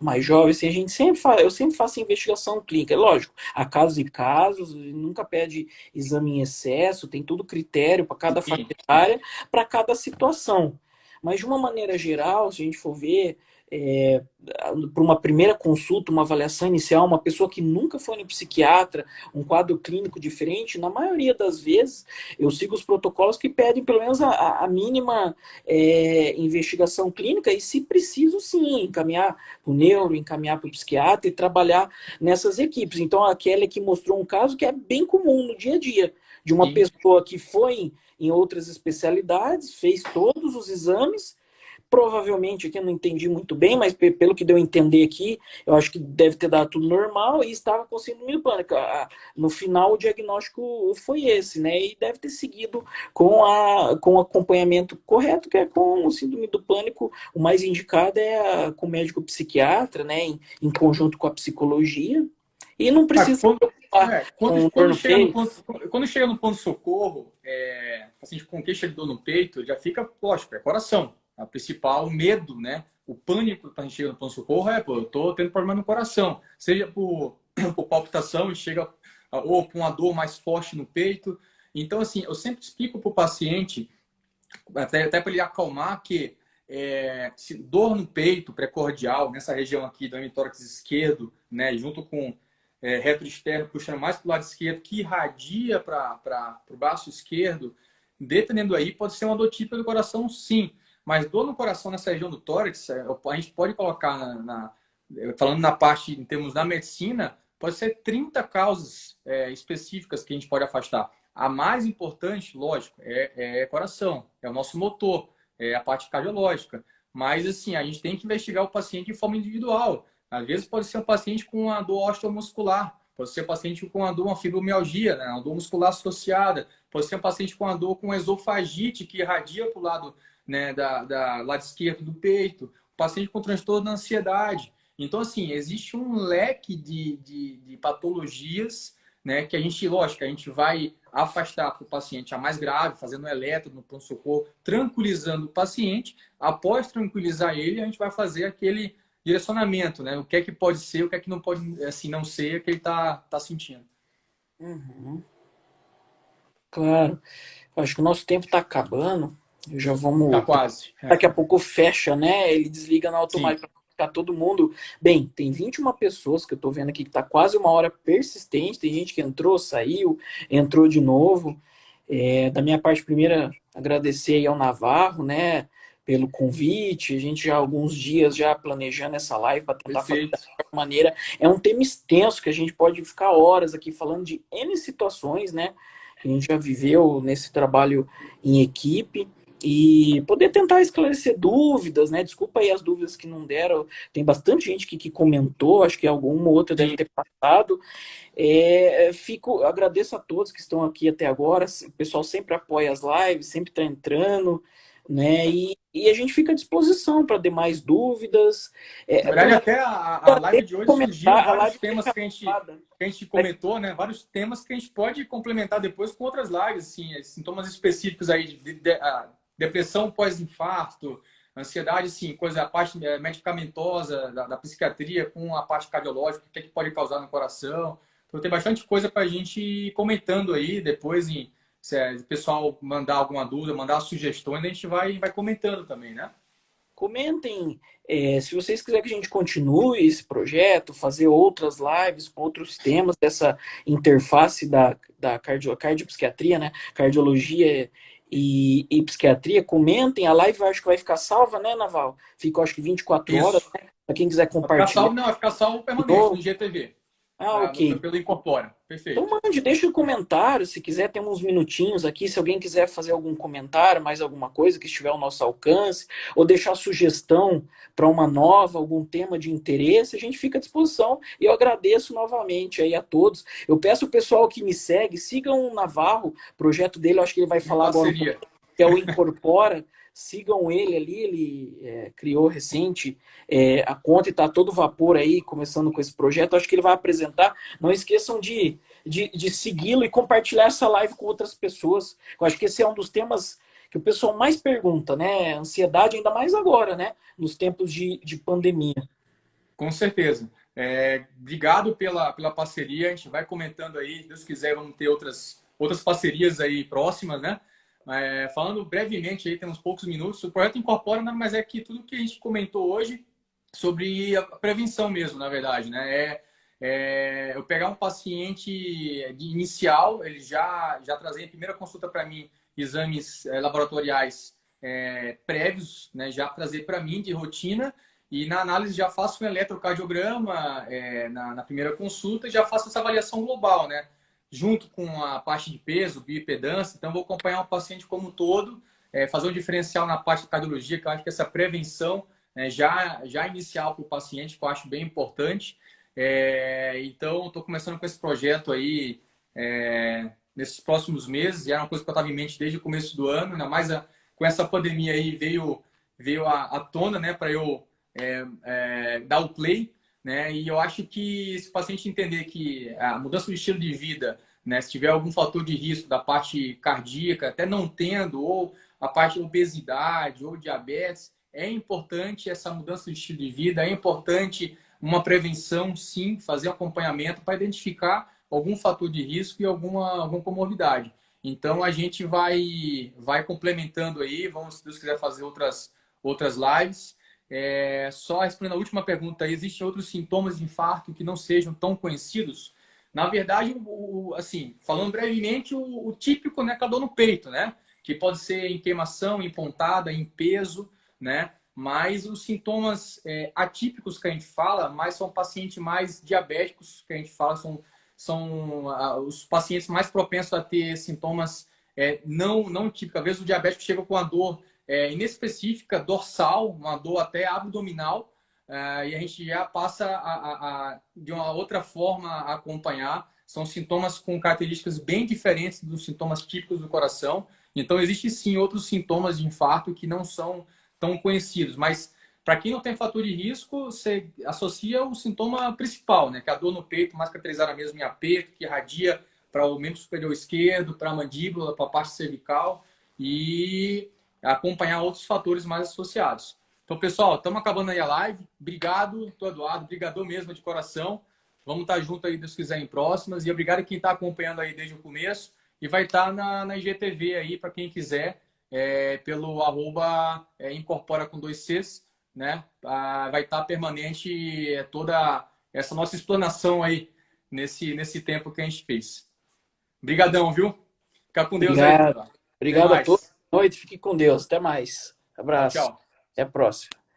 mais jovem, assim, a gente sempre fala, eu sempre faço investigação clínica. Lógico, há casos e casos, nunca pede exame em excesso, tem todo critério para cada faixa Sim, etária, para cada situação. Mas de uma maneira geral, se a gente for ver, é, para uma primeira consulta, uma avaliação inicial, uma pessoa que nunca foi no psiquiatra, um quadro clínico diferente, na maioria das vezes eu sigo os protocolos que pedem pelo menos a mínima investigação clínica e, se preciso, sim, encaminhar para o neuro, encaminhar para o psiquiatra e trabalhar nessas equipes. Então, a Kelly aqui mostrou um caso que é bem comum no dia a dia, de uma sim. pessoa que foi em outras especialidades, fez todos os exames. Provavelmente aqui eu não entendi muito bem, mas pelo que deu a entender aqui, eu acho que deve ter dado tudo normal e estava com síndrome do pânico. No final, o diagnóstico foi esse, né? E deve ter seguido com o acompanhamento correto, que é com o síndrome do pânico. O mais indicado é com o médico psiquiatra, né? Em conjunto com a psicologia. E não Ah, precisa se preocupar com dor quando no chega no peito. ponto, quando chega no ponto-socorro, paciente com queixa de dor no peito, já fica, lógico, é coração. A principal, o medo, né? O pânico quando a gente chega no ponto-socorro pô, eu tô tendo problema no coração. Seja por palpitação, chega ou com uma dor mais forte no peito. Então, assim, eu sempre explico para o paciente, até para ele acalmar, que se dor no peito precordial, nessa região aqui do hemitórax esquerdo, né, junto com reto externo, puxando mais para o lado esquerdo, que irradia para o braço esquerdo, dependendo aí, pode ser uma dor típica do coração, sim. Mas dor no coração nessa região do tórax, a gente pode colocar, falando na parte, em termos da medicina, pode ser 30 causas específicas que a gente pode afastar. A mais importante, lógico, é coração, é o nosso motor, é a parte cardiológica. Mas, assim, a gente tem que investigar o paciente de forma individual. Às vezes pode ser um paciente com uma dor osteomuscular, pode ser um paciente com uma fibromialgia, né? Uma dor muscular associada, pode ser um paciente com uma dor com esofagite que irradia para o lado né, lado esquerdo do peito, o paciente com transtorno da ansiedade. Então, assim, existe um leque de patologias, né, que a gente, lógico, a gente vai afastar para o paciente a mais grave, fazendo eletro no pronto-socorro, tranquilizando o paciente. Após tranquilizar ele, a gente vai fazer aquele direcionamento, né? O que é que pode ser, o que é que não pode, assim, não ser, o que ele tá sentindo. Uhum. Claro. Acho que o nosso tempo está acabando. Já Tá vamos. quase. Daqui a pouco fecha, né? Ele desliga na Sim, automática para ficar todo mundo. Bem, tem 21 pessoas que eu tô vendo aqui que tá quase uma hora persistente. Tem gente que entrou, saiu, entrou de novo. Da minha parte, primeiro, agradecer aí ao Navarro, né? Pelo convite. A gente já há alguns dias já planejando essa live para tentar fazer da perfeito. melhor maneira. É um tema extenso que a gente pode ficar horas aqui falando de N situações, né? Que a gente já viveu nesse trabalho em equipe e poder tentar esclarecer dúvidas, né? Desculpa aí as dúvidas que não deram. Tem bastante gente que comentou, acho que alguma ou outra deve Sim. ter passado. Agradeço a todos que estão aqui até agora. O pessoal sempre apoia as lives, sempre está entrando, né? E a gente fica à disposição para demais dúvidas. Na verdade, Provavelmente até a live de hoje surgiram comentar, a vários live vai temas ficar gravada. que a gente comentou, né? Vários temas que a gente pode complementar depois com outras lives, assim, sintomas específicos aí a depressão pós-infarto, ansiedade, sim, coisa, a parte medicamentosa da psiquiatria com a parte cardiológica, o que é que pode causar no coração. Então tem bastante coisa para a gente ir comentando aí depois, se o pessoal mandar alguma dúvida, mandar sugestões, a gente vai comentando também, né? Comentem, se vocês quiserem que a gente continue esse projeto, fazer outras lives com outros temas dessa interface da cardiopsiquiatria, né? Cardiologia e psiquiatria, comentem. A live eu acho que vai ficar salva, né, Naval? Fica, acho que 24 horas, Isso. né? Para quem quiser Vai ficar compartilhar salvo, não, vai ficar salvo de permanente no novo. IGTV, Ah, ok. pelo Incorpora. Então Perfeito. mande, deixa um comentário, se quiser, tem uns minutinhos aqui, se alguém quiser fazer algum comentário, mais alguma coisa que estiver ao nosso alcance, ou deixar sugestão para uma nova, algum tema de interesse, a gente fica à disposição. E eu agradeço novamente aí a todos. Eu peço o pessoal que me segue, sigam o Navarro, o projeto dele, eu acho que ele vai Em falar agora um parceria. pouquinho, que é o Incorpora. Sigam ele ali, ele criou recente a conta e está todo vapor aí, começando com esse projeto. Eu acho que ele vai apresentar. Não esqueçam de segui-lo e compartilhar essa live com outras pessoas. Eu acho que esse é um dos temas que o pessoal mais pergunta, né? Ansiedade, ainda mais agora, né? Nos tempos de pandemia. Com certeza. Obrigado pela parceria. A gente vai comentando aí. Se Deus quiser, vamos ter outras parcerias aí próximas, né? Falando brevemente aí, temos poucos minutos. O projeto incorpora, nada mais é que tudo que a gente comentou hoje sobre a prevenção mesmo, na verdade, né? Eu pegar um paciente inicial, ele já trazer em primeira consulta para mim exames laboratoriais prévios, né? Já trazer para mim de rotina e na análise já faço um eletrocardiograma na primeira consulta e já faço essa avaliação global, né? Junto com a parte de peso, bioimpedância. Então, vou acompanhar o paciente como um todo, fazer um diferencial na parte de cardiologia, que eu acho que essa prevenção já inicial para o paciente, que eu acho bem importante. Então, estou começando com esse projeto aí nesses próximos meses, e era uma coisa que eu estava em mente desde o começo do ano, ainda mais com essa pandemia aí veio à tona, né, para eu dar o play, né? E eu acho que se o paciente entender que a mudança de estilo de vida, né, se tiver algum fator de risco da parte cardíaca, até não tendo, ou a parte de obesidade ou diabetes, é importante essa mudança de estilo de vida, é importante uma prevenção, sim, fazer acompanhamento para identificar algum fator de risco e alguma comorbidade. Então, a gente vai complementando aí, vamos, se Deus quiser, fazer outras lives. Só respondendo a última pergunta, existem outros sintomas de infarto que não sejam tão conhecidos? Na verdade, assim, falando brevemente, o típico, né, que é a dor no peito, né? Que pode ser em queimação, em pontada, em peso, né? Mas os sintomas atípicos que a gente fala, mais são pacientes mais diabéticos que a gente fala, são os pacientes mais propensos a ter sintomas não típicos. Às vezes o diabético chega com a dor inespecífica, dorsal, uma dor até abdominal, e a gente já passa de uma outra forma a acompanhar, são sintomas com características bem diferentes dos sintomas típicos do coração. Então, existe sim outros sintomas de infarto que não são tão conhecidos, mas para quem não tem fator de risco, você associa o sintoma principal, né? Que é a dor no peito, mais caracterizada mesmo em aperto, que irradia para o membro superior esquerdo, para a mandíbula, para a parte cervical e acompanhar outros fatores mais associados. Então, pessoal, estamos acabando aí a live. Obrigado, Eduardo. Obrigadão mesmo de coração. Vamos estar junto aí, Deus quiser, em próximas. E obrigado a quem está acompanhando aí desde o começo. E vai estar na IGTV aí, para quem quiser, pelo incorpora com 2 Cs, né? Vai estar permanente toda essa nossa explanação aí nesse tempo que a gente fez. Obrigadão, viu? Fica com Deus aí, Obrigado. Eduardo. Até Obrigado a todos. mais. Boa noite. Fique com Deus. Até mais. Tchau, Abraço. tchau. Até a próxima.